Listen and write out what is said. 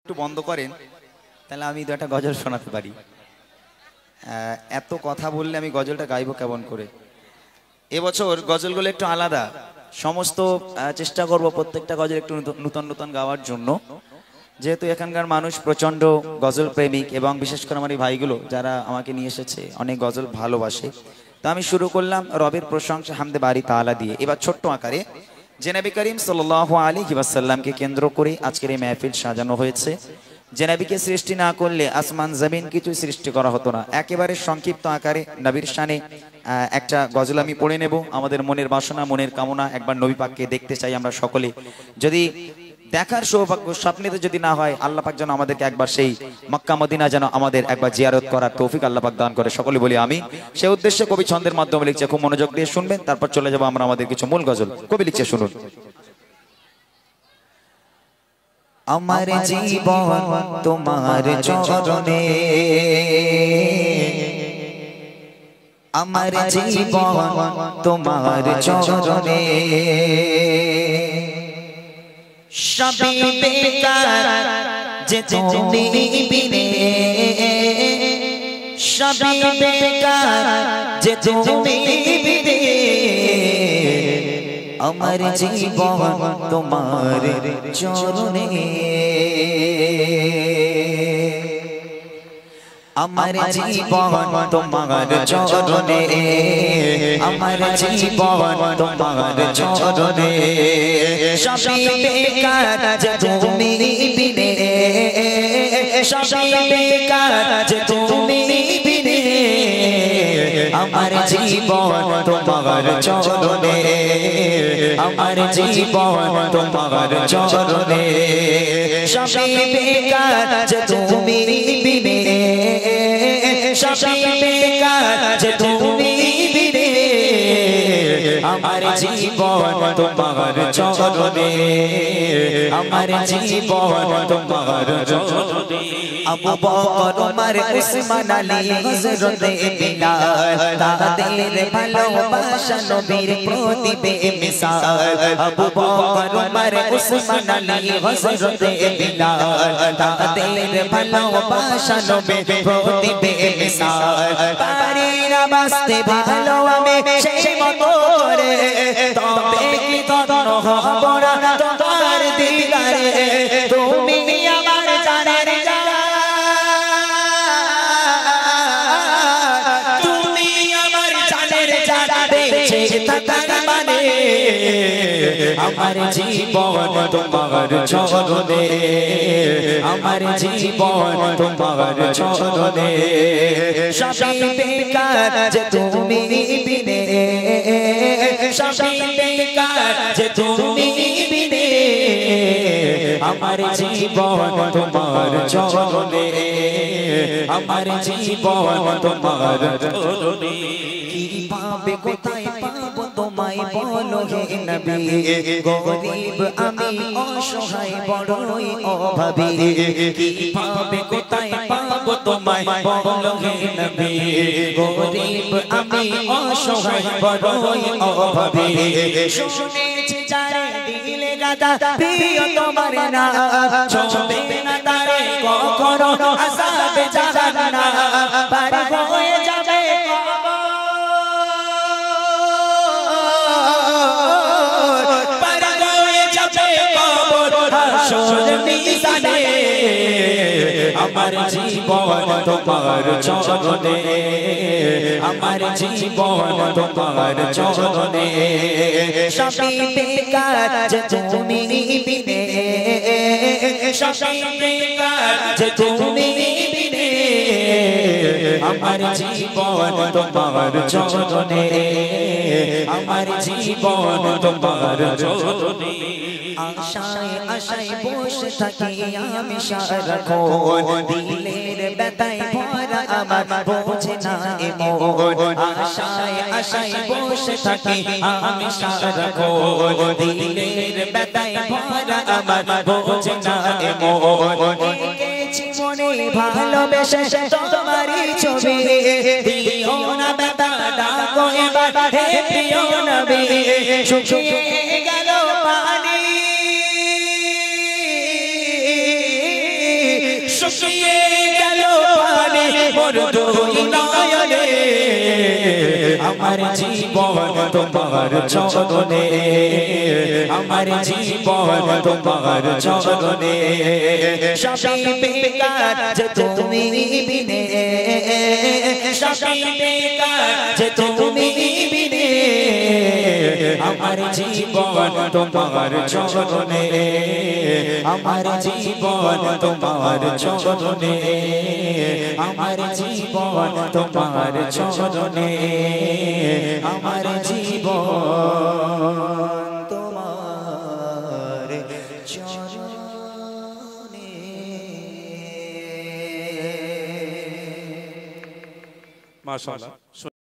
একটু বন্ধ করেন তাহলে আমি তো একটা গজল শোনাতে পারি। এত কথা বললে আমি গজলটা গাইবো কেমন করে? এবছর গজলগুলো একটু আলাদা, সমস্ত চেষ্টা করব প্রত্যেকটা গজল একটু নতুন নতুন গাওয়ার জন্য। যেহেতু এখানকার মানুষ প্রচণ্ড গজল প্রেমিক এবং বিশেষ করে আমার এই ভাইগুলো যারা আমাকে নিয়ে এসেছে অনেক গজল ভালোবাসে, তো আমি শুরু করলাম রবের প্রশংসা হামদে বারি তাআলা দিয়ে। এবার ছোট্ট আকারে জনাবে করিম সাল্লাল্লাহু আলাইহি ওয়াসাল্লামকে কেন্দ্র করে আজকের এই মাহফিল সাজানো হয়েছে। জনাবিকে সৃষ্টি না করলে আসমান জমিন কিছু সৃষ্টি করা হতো না। একেবারে সংক্ষিপ্ত আকারে নবীর শানে একটা গজল আমি পড়ে নেব। আমাদের মনের বাসনা মনের কামনা একবার নবী পাককে দেখতে চাই আমরা সকলে। যদি দেখার সৌভাগ্য স্বপ্নেতে যদি না হয়, আল্লাহ পাক যেন আমাদেরকে একবার সেই মক্কা মদিনা যেন আমাদের একবার জিয়ারত করার তৌফিক আল্লাহ পাক দান করে, সকলে বলি আমি। সে উদ্দেশ্যে কবি ছন্দের মাধ্যমে লিখছে, খুব মনোযোগ দিয়ে শুনবেন, তারপর চলে যাবো আমরা আমাদের কিছু মূল গজল। কবি লিখছে, শুনুন। আমার জীবন তোমার চরণে, আমার জীবন তোমার চরণে, সবই বেকার যে তুমি বিনে, সবই বেকার যে তুমি বিনে, আমার জীবন তোমার চরণে, আমার জীবন তোমার চরণে, আমার জীবন তোমার চরণে, সবই বেকার যে তুমি বিনে, সবই বেকার যে তুমি বিনে, আমার জীবন তোমার চরণে, আমার জীবন তোমার চরণে, সবই বেকার যে তুমি বিনে, সবই বেকার যে তুমি বিনে, আমার জীবন তোমার চরণে, আমার জীবন তোমার চরণে। আবু বকর ওমর উসমান আলী হযরত বিলাল, তাদের ভালোবাসা নবীর প্রতি বেমিসাল। আবু বকর ওমর উসমান আলী হযরত বিলাল, তাদের ভালোবাসা নবীর প্রতি বেমিসাল। পারি না বাঁচতে ভালো আমি সেই মতো রে, তবে কি তন্ন হব না তোমার দিদারে, তুমি আমার জানের জান, তুমি আমার জানের জান, বেঁচে থাকার মানে আমার জীবন তোমার চরণে, আমার জীবন তোমার চরণে, সবই বেকার যে তুমি বিনে, সবই বেকার যে তুমি বিনে, আমার জীবন তোমার চরণে, আমার জীবন তোমার চরণে। কি পাবে কোথায় পাবো তোমায় বলো হে নবী, গরীব আমি অসহায় বড়ই অভাবী, কি পাবে কোথায় পাবো তোমায় বলো হে নবী, গরীব আমি অসহায় বড়ই অভাবী। শুনেছি যারে দিলে গাদা প্রিয় তোমার না, ছবে না তারে কখনো আসাবে জানা, পার হয়ে যাবে আমার জীবন তোমার চরণে, আমার জীবন তোমার চরণে, সবই বেকার যে তুমি বিনে, সবই বেকার যে তুমি বিনে, আমার জীবন তোমার চরণে, আমার জীবন তোমার চরণে। আশায় আশায় বসে থাকি আমি সারাক্ষণ, দিলের ব্যথায় ভরা আমার বোঝে না এমন, আশায় আশায় বসে থাকি আমি সারাক্ষণ, দিলের ব্যথায় ভরা আমার বোঝে না এমন, এঁকেছি মনে ভালোবেসে তোমারই ছবি, দিও না ব্যথা ডাকো এবার হে প্রিয় নবী, শুকিয়ে গেল পানি শুকিয়ে গেল পানি মোর দুই নয়নে আমার জীবন তোমার চরণে আমার জীবন তোমার চরণে সবই বেকার যে তুমি বিনে সবই বেকার যে তুমি বিনে আমার জীবন তোমার চরণে আমার জীবন তোমার চরণে আমার জীবন তোমার চরণে আমার জীবন তোমার চরণে মাশাআল্লাহ।